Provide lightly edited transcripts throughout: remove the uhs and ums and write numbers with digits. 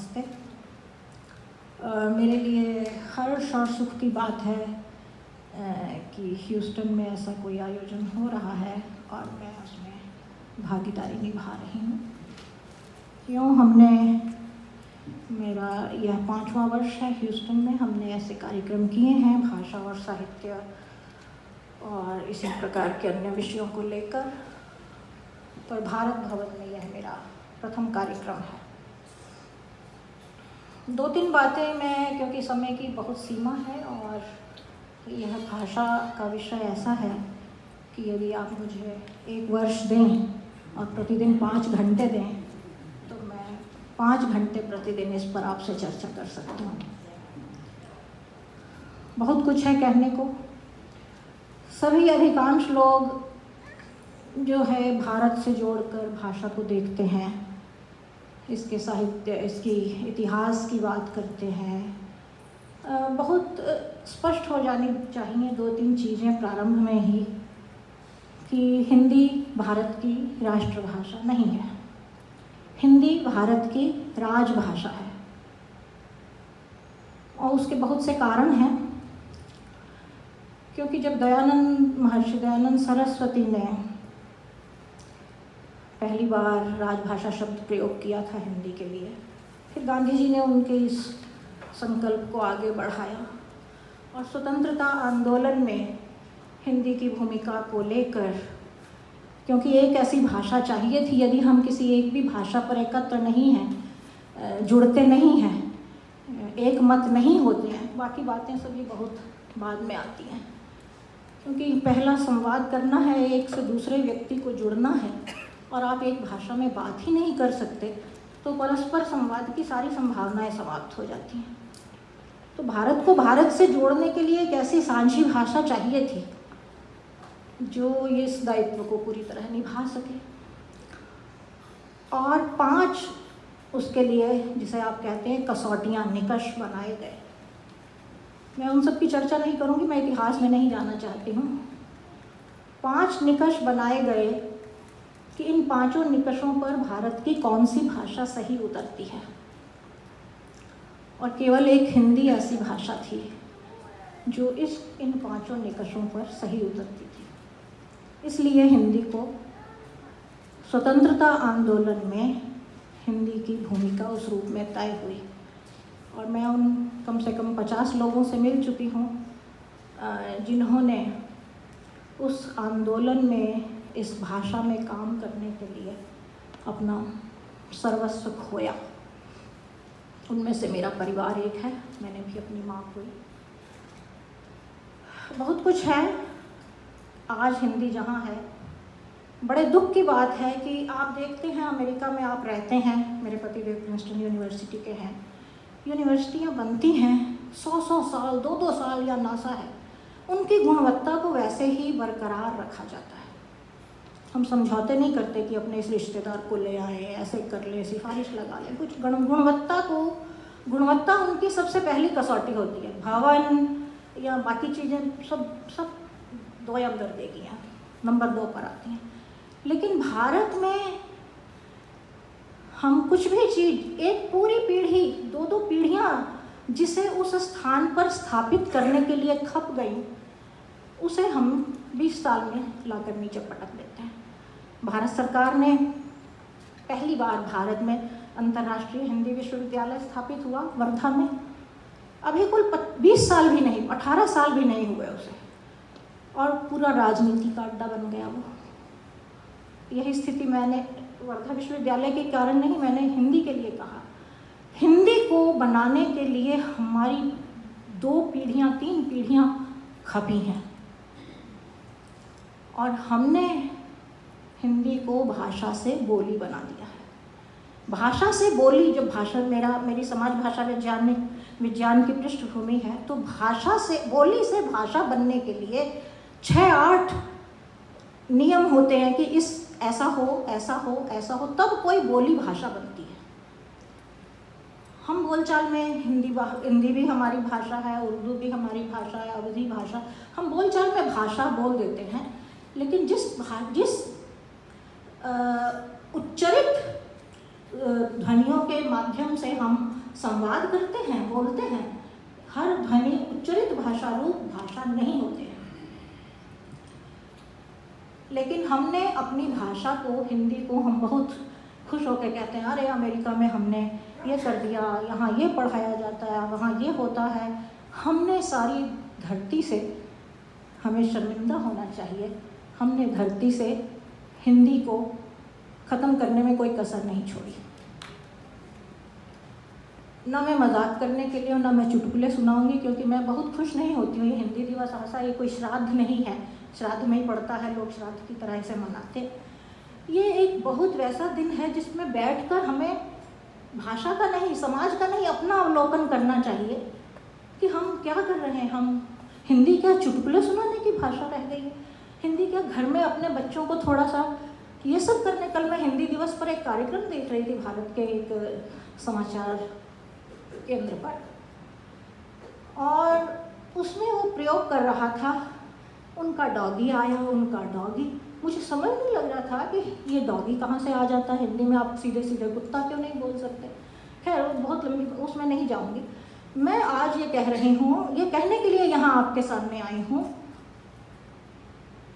नमस्ते। मेरे लिए हर्ष और सुख की बात है कि ह्यूस्टन में ऐसा कोई आयोजन हो रहा है और मैं उसमें भागीदारी निभा रही हूँ। मेरा यह 5वां वर्ष है ह्यूस्टन में। हमने ऐसे कार्यक्रम किए हैं भाषा और साहित्य और इसी प्रकार के अन्य विषयों को लेकर, पर भारत भवन में यह मेरा प्रथम कार्यक्रम है। 2-3 बातें मैं, क्योंकि समय की बहुत सीमा है और यह भाषा का विषय ऐसा है कि यदि आप मुझे 1 वर्ष दें और प्रतिदिन 5 घंटे दें तो मैं 5 घंटे प्रतिदिन इस पर आपसे चर्चा कर सकती हूँ। बहुत कुछ है कहने को। सभी अधिकांश लोग जो है भारत से जोड़कर भाषा को देखते हैं, इसके साहित्य, इसकी इतिहास की बात करते हैं। बहुत स्पष्ट हो जानी चाहिए 2-3 चीज़ें प्रारंभ में ही कि हिंदी भारत की राष्ट्रभाषा नहीं है। हिंदी भारत की राजभाषा है और उसके बहुत से कारण हैं। क्योंकि जब महर्षि दयानंद सरस्वती ने पहली बार राजभाषा शब्द प्रयोग किया था हिंदी के लिए, फिर गांधी जी ने उनके इस संकल्प को आगे बढ़ाया और स्वतंत्रता आंदोलन में हिंदी की भूमिका को लेकर, क्योंकि एक ऐसी भाषा चाहिए थी, यदि हम किसी एक भी भाषा पर एकत्र नहीं हैं, जुड़ते नहीं हैं, एक मत नहीं होते हैं, बाकी बातें सभी बहुत बाद में आती हैं। क्योंकि पहला संवाद करना है, एक से दूसरे व्यक्ति को जुड़ना है और आप एक भाषा में बात ही नहीं कर सकते तो परस्पर संवाद की सारी संभावनाएं समाप्त हो जाती हैं। तो भारत को भारत से जोड़ने के लिए एक ऐसी साझी भाषा चाहिए थी जो इस दायित्व को पूरी तरह निभा सके। और 5 उसके लिए, जिसे आप कहते हैं कसौटियाँ, निकष बनाए गए। मैं उन सब की चर्चा नहीं करूँगी, मैं इतिहास में नहीं जाना चाहती हूँ। 5 निकष बनाए गए कि इन 5 निकषों पर भारत की कौन सी भाषा सही उतरती है। और केवल एक हिंदी ऐसी भाषा थी जो इन 5 निकषों पर सही उतरती थी। इसलिए हिंदी को स्वतंत्रता आंदोलन में हिंदी की भूमिका उस रूप में तय हुई। और मैं उन कम से कम 50 लोगों से मिल चुकी हूँ जिन्होंने उस आंदोलन में इस भाषा में काम करने के लिए अपना सर्वस्व खोया। उनमें से मेरा परिवार एक है, मैंने भी अपनी माँ खोई। बहुत कुछ है आज हिंदी जहाँ है। बड़े दुख की बात है कि आप देखते हैं अमेरिका में आप रहते हैं, मेरे पतिदेव प्रिंसटन यूनिवर्सिटी के हैं, यूनिवर्सिटियाँ बनती हैं 100-100 साल, 2-2 साल या नासा है, उनकी गुणवत्ता को वैसे ही बरकरार रखा जाता है। हम समझौते नहीं करते कि अपने इस रिश्तेदार को ले आए, ऐसे कर ले, सिफारिश लगा लें। कुछ गुणवत्ता उनकी सबसे पहली कसौटी होती है। भवन या बाकी चीज़ें सब 2 दर्जे हैं, नंबर 2 पर आती हैं। लेकिन भारत में हम कुछ भी चीज़, एक पूरी पीढ़ी, 2-2 पीढ़ियाँ जिसे उस स्थान पर स्थापित करने के लिए खप गई, उसे हम 20 साल में लाकर नीचे पटक देते हैं। भारत सरकार ने पहली बार भारत में अंतर्राष्ट्रीय हिंदी विश्वविद्यालय स्थापित हुआ वर्धा में। अभी कुल 20 साल भी नहीं, 18 साल भी नहीं हुए उसे, और पूरा राजनीति का अड्डा बन गया वो। यही स्थिति मैंने वर्धा विश्वविद्यालय के कारण नहीं, मैंने हिंदी के लिए कहा। हिंदी को बनाने के लिए हमारी 2 पीढ़ियाँ, 3 पीढ़ियाँ खपी हैं और हमने हिंदी को भाषा से बोली बना दिया है। भाषा से बोली, जब भाषा मेरी समाज भाषा विज्ञान की पृष्ठभूमि है, तो भाषा से, बोली से भाषा बनने के लिए 6-8 नियम होते हैं कि इस ऐसा हो, ऐसा हो, ऐसा हो, तब कोई बोली भाषा बनती है। हम बोलचाल में हिंदी भी हमारी भाषा है, उर्दू भी हमारी भाषा है, अवधी भाषा, हम बोलचाल में भाषा बोल देते हैं। लेकिन जिस उच्चरित ध्वनियों के माध्यम से हम संवाद करते हैं, बोलते हैं। हर ध्वनि उच्चरित भाषा रूप भाषा नहीं होते हैं। लेकिन हमने अपनी भाषा को, हिंदी को, हम बहुत खुश होकर कहते हैं अरे अमेरिका में हमने ये कर दिया, यहाँ ये पढ़ाया जाता है, वहाँ ये होता है। हमने सारी धरती से, हमें शर्मिंदा होना चाहिए, हमने धरती से हिंदी को ख़त्म करने में कोई कसर नहीं छोड़ी। ना मैं मजाक करने के लिए, ना मैं चुटकुले सुनाऊंगी, क्योंकि मैं बहुत खुश नहीं होती हूँ। ये हिंदी दिवस ऐसा, ये कोई श्राद्ध नहीं है, श्राद्ध में ही पड़ता है, लोग श्राद्ध की तरह से मनाते। ये एक बहुत वैसा दिन है जिसमें बैठकर हमें भाषा का नहीं, समाज का नहीं, अपना अवलोकन करना चाहिए कि हम क्या कर रहे हैं। हम हिंदी क्या चुटकुले सुनाने की भाषा रह गई है? हिंदी क्या घर में अपने बच्चों को थोड़ा सा ये सब करने। कल मैं हिंदी दिवस पर एक कार्यक्रम देख रही थी भारत के एक समाचार केंद्र पर, और उसमें वो प्रयोग कर रहा था, उनका डॉगी आया, उनका डॉगी। मुझे समझ नहीं लग रहा था कि ये डॉगी कहाँ से आ जाता है हिंदी में। आप सीधे सीधे कुत्ता क्यों नहीं बोल सकते? खैर वो बहुत लंबी, उसमें नहीं जाऊँगी। मैं आज ये कह रही हूँ, ये कहने के लिए यहाँ आपके सामने आई हूँ,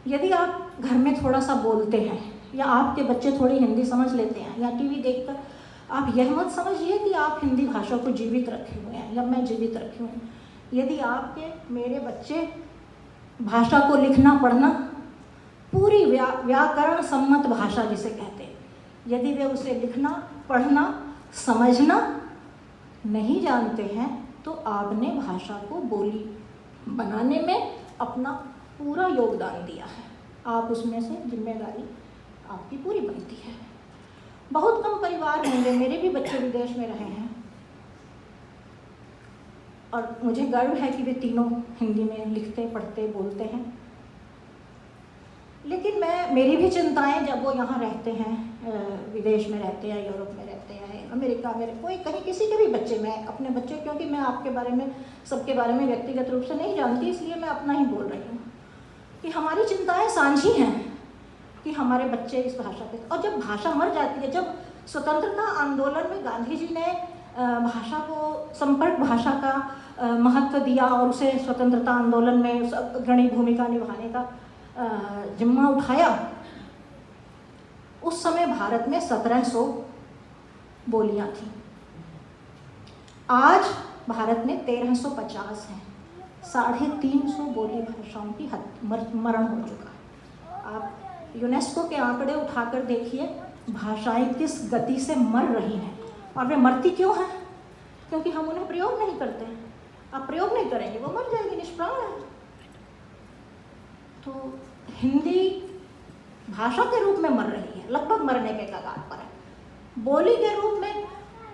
यदि आप घर में थोड़ा सा बोलते हैं या आपके बच्चे थोड़ी हिंदी समझ लेते हैं या टीवी देखकर, आप यह मत समझिए कि आप हिंदी भाषा को जीवित रखे हुए हैं या मैं जीवित रखी हूँ। यदि आपके, मेरे बच्चे भाषा को लिखना पढ़ना, पूरी व्याकरण सम्मत भाषा जिसे कहते हैं, यदि वे उसे लिखना पढ़ना समझना नहीं जानते हैं, तो आपने भाषा को बोली बनाने में अपना पूरा योगदान दिया है। आप उसमें से जिम्मेदारी आपकी पूरी बनती है। बहुत कम परिवार होंगे, मेरे भी बच्चे विदेश में रहे हैं और मुझे गर्व है कि वे तीनों हिंदी में लिखते, पढ़ते, बोलते हैं। लेकिन मेरी भी चिंताएं, जब वो यहाँ रहते हैं, विदेश में रहते हैं, यूरोप में रहते हैं, अमेरिका में, कोई कहीं किसी के भी बच्चे, मैं अपने बच्चे, क्योंकि मैं आपके बारे में, सबके बारे में व्यक्तिगत रूप से नहीं जानती, इसलिए मैं अपना ही बोल रही हूँ कि हमारी चिंताएं साझी हैं कि हमारे बच्चे इस भाषा पे। और जब भाषा मर जाती है, जब स्वतंत्रता आंदोलन में गांधी जी ने भाषा को, संपर्क भाषा का महत्व दिया और उसे स्वतंत्रता आंदोलन में अग्रणी भूमिका निभाने का जिम्मा उठाया, उस समय भारत में 1700 बोलियां थीं। आज भारत में 1350 हैं। 350 बोली भाषाओं की मरण हो चुका। आप यूनेस्को के आंकड़े उठाकर देखिए, भाषाएं किस गति से मर रही हैं। और वे मरती क्यों हैं? क्योंकि हम उन्हें प्रयोग नहीं करते हैं। आप प्रयोग नहीं करेंगे, वो मर जाएगी, निष्प्राण है। तो हिंदी भाषा के रूप में मर रही है, लगभग मरने के कगार पर है, बोली के रूप में।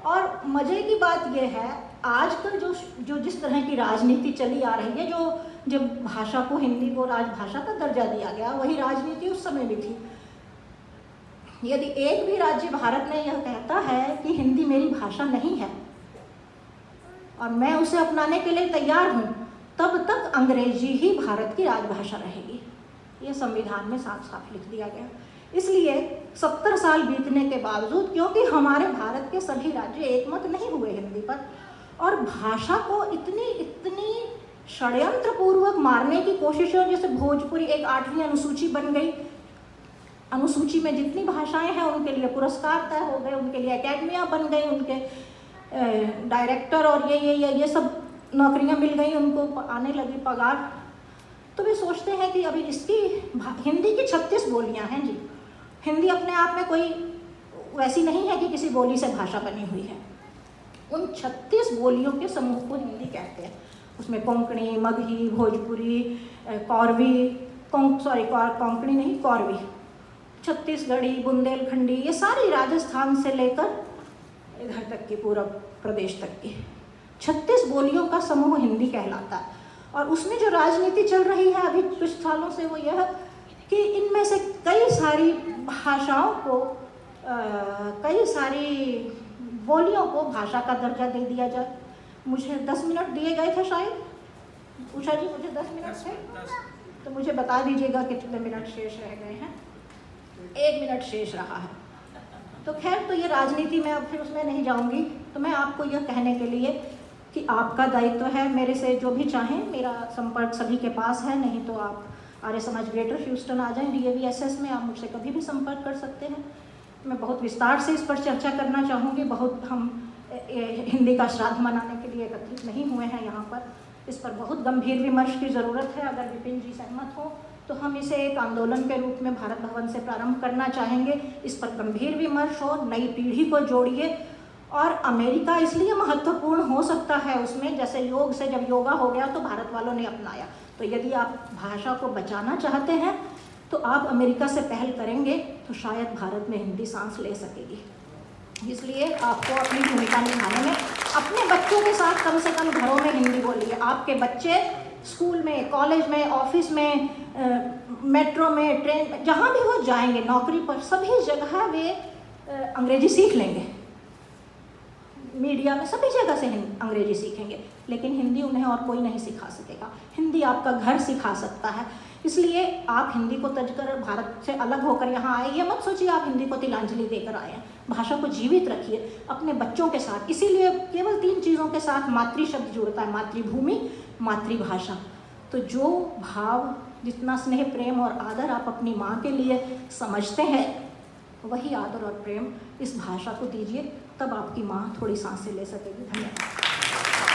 और मजे की बात यह है, आजकल जो जिस तरह की राजनीति चली आ रही है, जो जब भाषा को, हिंदी को राजभाषा का दर्जा दिया गया, वही राजनीति उस समय भी थी। यदि एक भी राज्य भारत में यह कहता है कि हिंदी मेरी भाषा नहीं है और मैं उसे अपनाने के लिए तैयार हूँ, तब तक अंग्रेजी ही भारत की राजभाषा रहेगी। ये संविधान में साफ साफ लिख दिया गया। इसलिए 70 साल बीतने के बावजूद, क्योंकि हमारे भारत के सभी राज्य एकमत नहीं हुए हिंदी पर, और भाषा को इतनी षड्यंत्रपूर्वक मारने की कोशिशों, जैसे भोजपुरी एक 8वीं अनुसूची बन गई, अनुसूची में जितनी भाषाएं हैं उनके लिए पुरस्कार तय हो गए, उनके लिए अकेडमियाँ बन गई, उनके डायरेक्टर और ये सब नौकरियाँ मिल गई, उनको आने लगी पगार। तो वे सोचते हैं कि अभी इसकी, हिंदी की 36 बोलियाँ हैं जी। हिंदी अपने आप में कोई वैसी नहीं है कि किसी बोली से भाषा बनी हुई है। उन 36 बोलियों के समूह को हिंदी कहते हैं। उसमें कोंकणी, मगही, भोजपुरी, कौरवी, कोंकणी नहीं, कौरवी, छत्तीसगढ़ी, बुंदेलखंडी, ये सारी राजस्थान से लेकर इधर तक की, पूरा प्रदेश तक की 36 बोलियों का समूह हिंदी कहलाता है। और उसमें जो राजनीति चल रही है अभी कुछ सालों से, वो यह कि इनमें से कई सारी भाषाओं को, कई सारी बोलियों को भाषा का दर्जा दे दिया जाए। मुझे 10 मिनट दिए गए थे शायद, उषा जी, मुझे 10 मिनट थे, तो मुझे बता दीजिएगा कितने मिनट शेष रह गए हैं। 1 मिनट शेष रहा है। तो खैर, तो ये राजनीति में अब फिर उसमें नहीं जाऊंगी। तो मैं आपको यह कहने के लिए कि आपका दायित्व है, मेरे से जो भी चाहें, मेरा संपर्क सभी के पास है, नहीं तो आप आर्य समाज ग्रेटर ह्यूस्टन आ जाएं DAVSS में, आप मुझसे कभी भी संपर्क कर सकते हैं। मैं बहुत विस्तार से इस पर चर्चा करना चाहूँगी। बहुत हम हिंदी का श्राद्ध मनाने के लिए एकत्रित नहीं हुए हैं यहाँ पर, इस पर बहुत गंभीर विमर्श की ज़रूरत है। अगर विपिन जी सहमत हो तो हम इसे एक आंदोलन के रूप में भारत भवन से प्रारंभ करना चाहेंगे। इस पर गंभीर विमर्श हो, नई पीढ़ी को जोड़िए। और अमेरिका इसलिए महत्वपूर्ण हो सकता है उसमें, जैसे योग से जब योगा हो गया तो भारत वालों ने अपनाया, तो यदि आप भाषा को बचाना चाहते हैं तो आप अमेरिका से पहल करेंगे तो शायद भारत में हिंदी सांस ले सकेगी। इसलिए आपको अपनी भूमिका निभाने में अपने बच्चों के साथ कम से कम घरों में हिंदी बोलिए। आपके बच्चे स्कूल में, कॉलेज में, ऑफिस में, मेट्रो में, ट्रेन में, जहाँ भी वो जाएंगे, नौकरी पर, सभी जगह वे अंग्रेजी सीख लेंगे। मीडिया में सभी जगह से अंग्रेजी सीखेंगे, लेकिन हिंदी उन्हें और कोई नहीं सिखा सकेगा। हिंदी आपका घर सिखा सकता है। इसलिए आप हिंदी को तजकर भारत से अलग होकर यहाँ आए, ये मत सोचिए आप हिंदी को तिलांजलि देकर आए हैं। भाषा को जीवित रखिए अपने बच्चों के साथ। इसीलिए केवल 3 चीज़ों के साथ मातृ शब्द जुड़ता है, मातृभूमि, मातृभाषा। तो जो भाव, जितना स्नेह, प्रेम और आदर आप अपनी माँ के लिए समझते हैं, वही आदर और प्रेम इस भाषा को दीजिए, तब आपकी माँ थोड़ी सांसें ले सकेगी। धन्यवाद।